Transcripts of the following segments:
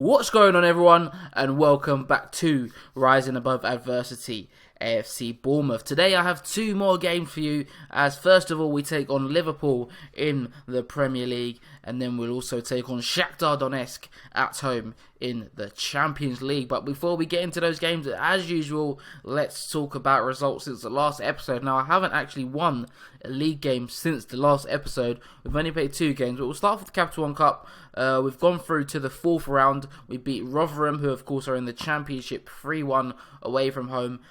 What's going on, everyone, and welcome back to Rising Above Adversity, A.F.C Bournemouth. Today I have two more games for you, as first of all we take on Liverpool in the Premier League, and then we'll also take on Shakhtar Donetsk at home in the Champions League. But before we get into those games, as usual, let's talk about results since the last episode. Now, I haven't actually won a league game since the last episode. We've only played two games, but we'll start with the Capital One Cup. We've gone through to the fourth round. We beat Rotherham, who of course are in the Championship, 3-1 away from home.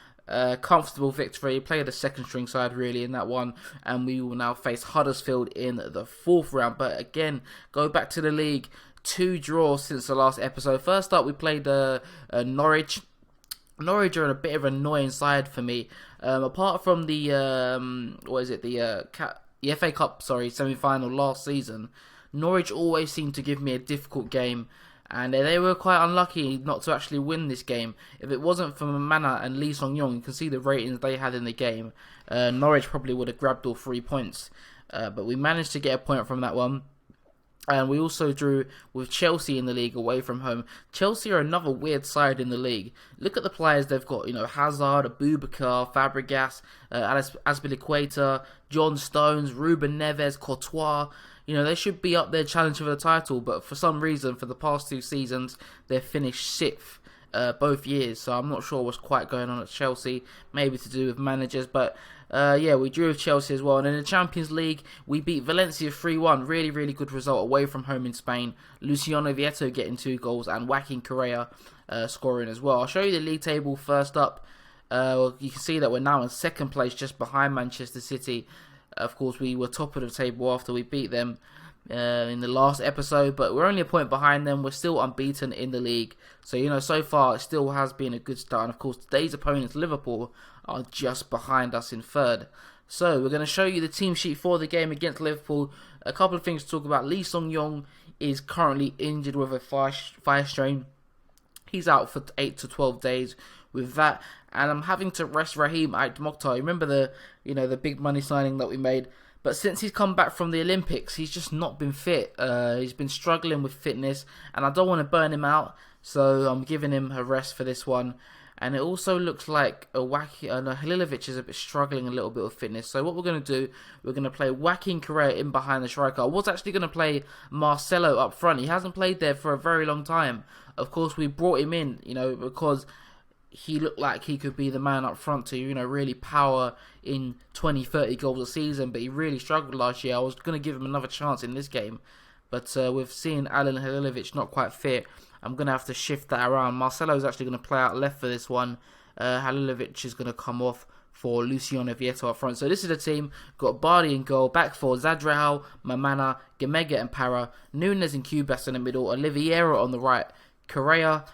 Comfortable victory. Played a second string side really in that one, and we will now face Huddersfield in the fourth round. But again, go back to the league. 2 draws since the last episode. First up, we played Norwich. Norwich are a bit of an annoying side for me. Apart from the the FA Cup semi-final last season, Norwich always seemed to give me a difficult game, and they were quite unlucky not to actually win this game. If it wasn't for Mamana and Lee Song-yong, you can see the ratings they had in the game. Norwich probably would have grabbed all 3 points, but we managed to get a point from that one. And we also drew with Chelsea in the league away from home. Chelsea are another weird side in the league. Look at the players they've got. Hazard, Abubakar, Fabregas, Azpilicueta, John Stones, Ruben Neves, Courtois. They should be up there challenging for the title, but for some reason, for the past 2 seasons, they've finished 6th both years. So I'm not sure what's quite going on at Chelsea. Maybe to do with managers, but we drew with Chelsea as well. And in the Champions League, we beat Valencia 3-1. Really, really good result away from home in Spain. Luciano Vieto getting 2 goals and Joaquin Correa scoring as well. I'll show you the league table first up. You can see that we're now in second place, just behind Manchester City. Of course, we were top of the table after we beat them in the last episode, but we're only a point behind them. We're still unbeaten in the league. So, so far, it still has been a good start. And, of course, today's opponents, Liverpool, are just behind us in third. So, we're going to show you the team sheet for the game against Liverpool. A couple of things to talk about. Lee Song-yong is currently injured with a thigh strain. He's out for 8 to 12 days with that. And I'm having to rest Raheem Mokhtar. Remember the big money signing that we made? But since he's come back from the Olympics, he's just not been fit. He's been struggling with fitness, and I don't want to burn him out, so I'm giving him a rest for this one. And it also looks like Halilovic is a bit struggling a little bit with fitness. So what we're going to do, we're going to play Joaquin Correa in behind the striker. I was actually going to play Marcelo up front. He hasn't played there for a very long time. Of course, we brought him in, because he looked like he could be the man up front to, really power in 20, 30 goals a season, but he really struggled last year. I was going to give him another chance in this game, but with seeing Alen Halilovic not quite fit, I'm going to have to shift that around. Marcelo's actually going to play out left for this one. Halilovic is going to come off for Luciano Vieto up front. So this is the team. Got Bardi in goal, back four, Zadrahal, Mamana, Gemega and Para, Nunes and Cubas in the middle, Oliveira on the right, Correa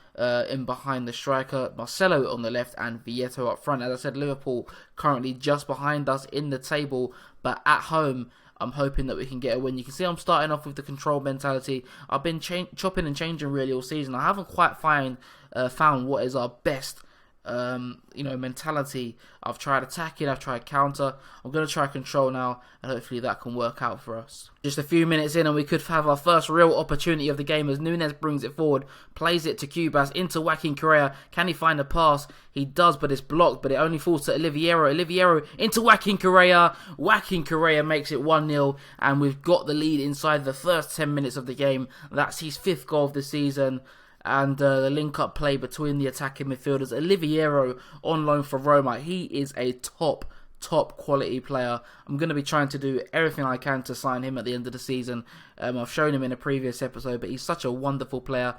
in behind the striker, Marcelo on the left, and Vieto up front. As I said, Liverpool currently just behind us in the table, but at home, I'm hoping that we can get a win. You can see I'm starting off with the control mentality. I've been chopping and changing really all season. I haven't quite found what is our best mentality. I've tried attacking, I've tried counter. I'm going to try control now, and hopefully that can work out for us. Just a few minutes in, and we could have our first real opportunity of the game as Nunes brings it forward, plays it to Cubas, into Joaquin Correa. Can he find a pass? He does, but it's blocked, but it only falls to Oliveira. Oliveira into Joaquin Correa. Joaquin Correa makes it 1-0, and we've got the lead inside the first 10 minutes of the game. That's his 5th goal of the season. And the link-up play between the attacking midfielders. Oliveira on loan for Roma. He is a top quality player. I'm going to be trying to do everything I can to sign him at the end of the season. I've shown him in a previous episode, but he's such a wonderful player.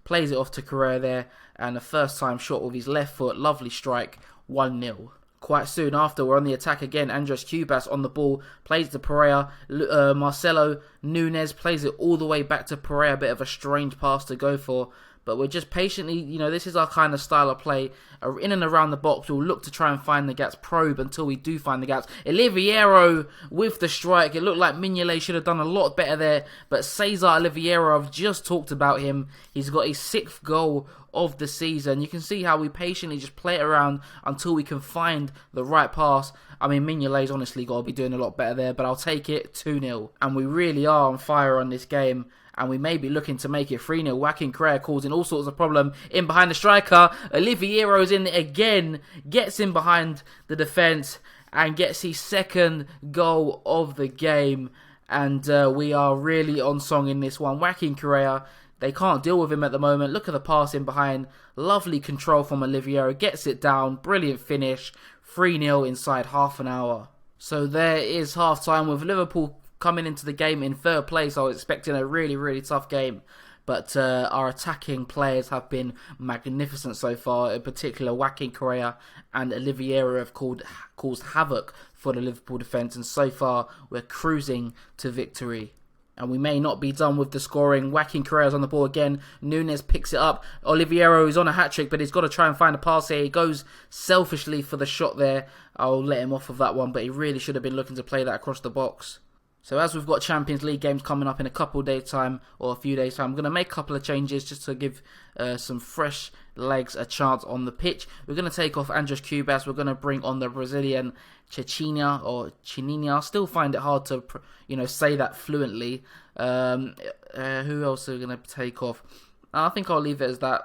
Plays it off to Correa there, and a first-time shot with his left foot. Lovely strike, 1-0. Quite soon after, we're on the attack again. Andres Cubas on the ball, plays to Pereira. Marcelo Nunes plays it all the way back to Pereira. A bit of a strange pass to go for, but we're just patiently, this is our kind of style of play. In and around the box, we'll look to try and find the gaps, probe until we do find the gaps. Oliveira with the strike. It looked like Mignolet should have done a lot better there, but Cesar Oliveira, I've just talked about him. He's got his 6th goal of the season. You can see how we patiently just play it around until we can find the right pass. I mean, Mignolet's honestly got to be doing a lot better there, but I'll take it 2-0. And we really are on fire on this game. And we may be looking to make it 3-0. Joaquin Correa causing all sorts of problem in behind the striker. Oliviero's in again. Gets in behind the defence. And gets his second goal of the game. And we are really on song in this one. Joaquin Correa, they can't deal with him at the moment. Look at the pass in behind. Lovely control from Oliviero. Gets it down. Brilliant finish. 3-0 inside half an hour. So there is half time with Liverpool coming into the game in third place. I was expecting a really, really tough game. But our attacking players have been magnificent so far. In particular, Joaquin Correa and Oliviero have caused havoc for the Liverpool defence. And so far, we're cruising to victory. And we may not be done with the scoring. Joaquin Correa's on the ball again. Nunes picks it up. Oliviero is on a hat-trick, but he's got to try and find a pass here. He goes selfishly for the shot there. I'll let him off of that one, but he really should have been looking to play that across the box. So as we've got Champions League games coming up in a couple of days' time, or a few days' time, I'm going to make a couple of changes just to give some fresh legs a chance on the pitch. We're going to take off Andres Cubas. We're going to bring on the Brazilian Cecchina or Chininha. I still find it hard to say that fluently. Who else are we going to take off? I think I'll leave it as that.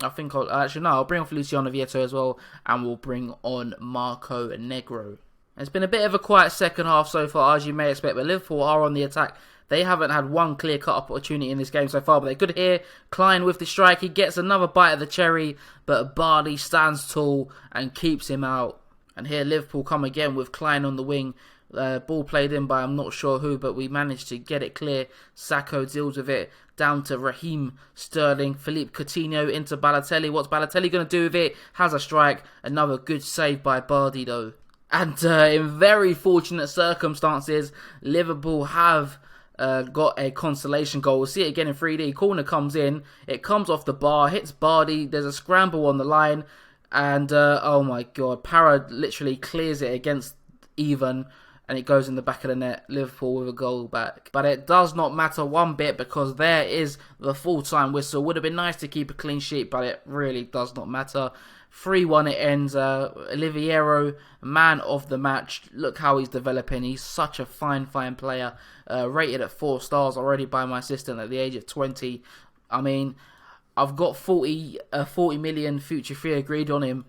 I'll bring off Luciano Vieto as well, and we'll bring on Marco Negro. It's been a bit of a quiet second half so far, as you may expect, but Liverpool are on the attack. They haven't had one clear-cut opportunity in this game so far, but they're good here. Klein with the strike. He gets another bite of the cherry, but Bardi stands tall and keeps him out. And here Liverpool come again with Klein on the wing. Ball played in by I'm not sure who, but we managed to get it clear. Sacco deals with it. Down to Raheem Sterling. Philippe Coutinho into Balotelli. What's Balotelli going to do with it? Has a strike. Another good save by Bardi though. And in very fortunate circumstances, Liverpool have got a consolation goal. We'll see it again in 3D. Corner comes in. It comes off the bar. Hits Bardi. There's a scramble on the line. And, oh my God, Parra literally clears it against Even. And it goes in the back of the net. Liverpool with a goal back. But it does not matter one bit because there is the full-time whistle. Would have been nice to keep a clean sheet, but it really does not matter. 3-1 it ends. Oliviero, man of the match. Look how he's developing. He's such a fine player. Rated at 4 stars already by my assistant at the age of 20. I mean, I've got 40 million future fee agreed on him.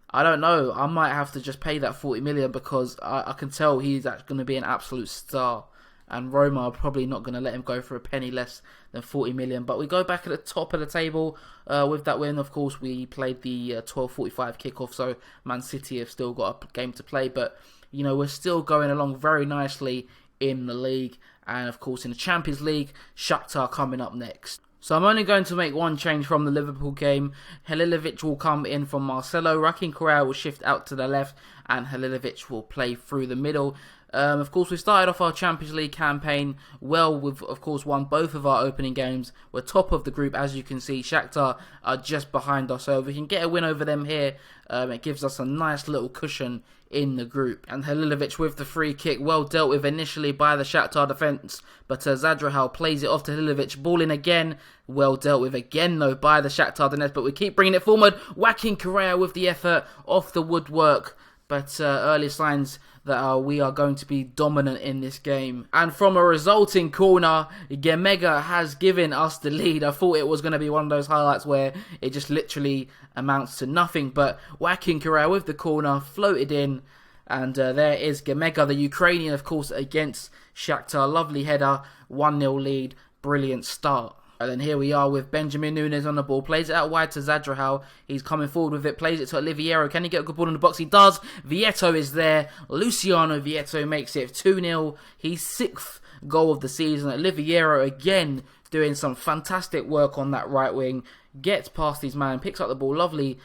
I don't know. I might have to just pay that 40 million because I can tell he's going to be an absolute star. And Roma are probably not going to let him go for a penny less than 40 million. But we go back at the top of the table with that win. Of course, we played the 12:45 kickoff, so Man City have still got a game to play. But, we're still going along very nicely in the league. And, of course, in the Champions League, Shakhtar coming up next. So I'm only going to make one change from the Liverpool game. Halilovic will come in from Marcelo. Joaquin Correa will shift out to the left. And Halilovic will play through the middle. Of course, we started off our Champions League campaign well. We've, of course, won both of our opening games. We're top of the group, as you can see. Shakhtar are just behind us. So if we can get a win over them here, it gives us a nice little cushion in the group. And Halilovic with the free kick, well dealt with initially by the Shakhtar defence. But Zadrahal plays it off to Halilovic. Ball in again. Well dealt with again, though, by the Shakhtar defence. But we keep bringing it forward. Joaquin Correa with the effort off the woodwork. But early signs that we are going to be dominant in this game. And from a resulting corner, Gemega has given us the lead. I thought it was going to be one of those highlights where it just literally amounts to nothing. But Joaquin Correa with the corner, floated in. And there is Gemega, the Ukrainian, of course, against Shakhtar. Lovely header, 1-0 lead, brilliant start. And then here we are with Benjamin Nunes on the ball. Plays it out wide to Zadrahal. He's coming forward with it. Plays it to Oliviero. Can he get a good ball in the box? He does. Vieto is there. Luciano Vieto makes it 2-0. His 6th goal of the season. Oliviero again doing some fantastic work on that right wing. Gets past his man. Picks up the ball. Lovely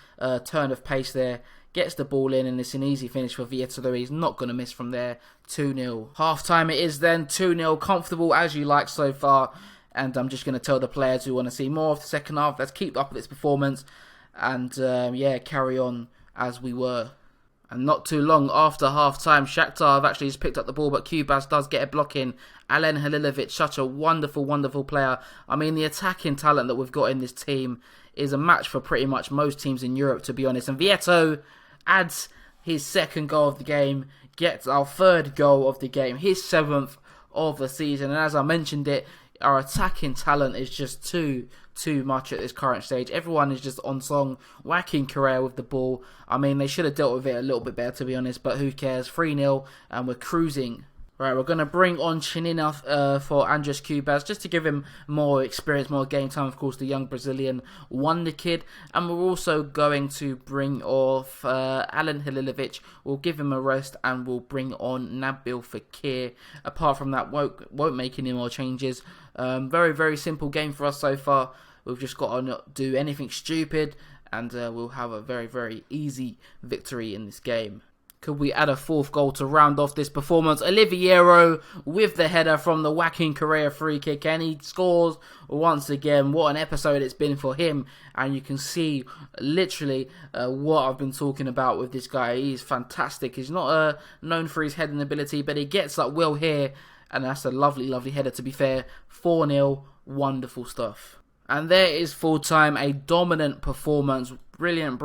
turn of pace there. Gets the ball in and it's an easy finish for Vieto, though he's not going to miss from there. 2-0. Half time it is then. 2-0. Comfortable as you like so far. And I'm just going to tell the players who want to see more of the second half, let's keep up with this performance and, carry on as we were. And not too long after half-time, Shakhtar have actually just picked up the ball, but Cubas does get a block in. Alen Halilovic, such a wonderful, wonderful player. I mean, the attacking talent that we've got in this team is a match for pretty much most teams in Europe, to be honest. And Vieto adds his 2nd goal of the game, gets our third goal of the game, his 7th of the season. And as I mentioned it, our attacking talent is just too much at this current stage. Everyone is just on song, whacking Correa with the ball. I mean, they should have dealt with it a little bit better, to be honest, but who cares? 3-0, and we're cruising. Right, we're going to bring on Chinina for Andres Cubas, just to give him more experience, more game time. Of course, the young Brazilian wonder kid. And we're also going to bring off Alan Halilovic. We'll give him a rest, and we'll bring on Nabil Fekir. Apart from that, won't make any more changes. Very, very simple game for us so far. We've just got to not do anything stupid, and we'll have a very, very easy victory in this game. Could we add a 4th goal to round off this performance? Oliveira with the header from the whacking Correa free kick, and he scores once again. What an episode it's been for him, and you can see literally what I've been talking about with this guy. He's fantastic. He's not known for his heading ability, but he gets up well here, and that's a lovely, lovely header, to be fair. 4-0, wonderful stuff. And there is full time, a dominant performance. Brilliant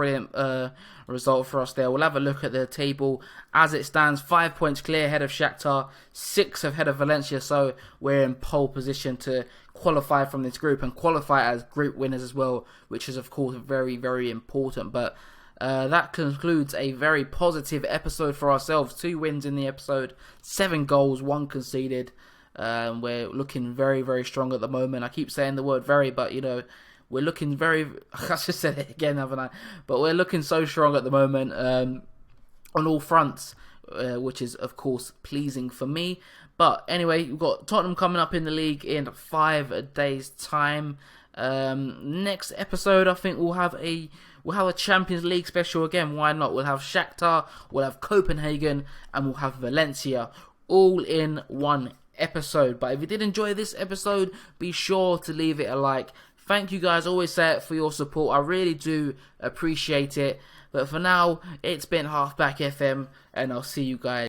result for us there. We'll have a look at the table as it stands. 5 points clear ahead of Shakhtar, 6 ahead of Valencia. So we're in pole position to qualify from this group and qualify as group winners as well, which is of course very, very important. But that concludes a very positive episode for ourselves. 2 wins in the episode, 7 goals, 1 conceded. We're looking very, very strong at the moment. I keep saying the word very, but you know, we're looking very... I just said it again, haven't I? But we're looking so strong at the moment on all fronts, which is, of course, pleasing for me. But anyway, we've got Tottenham coming up in the league in 5 days' time. Next episode, I think we'll have a Champions League special again. Why not? We'll have Shakhtar, we'll have Copenhagen, and we'll have Valencia, all in one episode. But if you did enjoy this episode, be sure to leave it a like. Thank you guys, always say it, for your support. I really do appreciate it. But for now, it's been Halfback FM, and I'll see you guys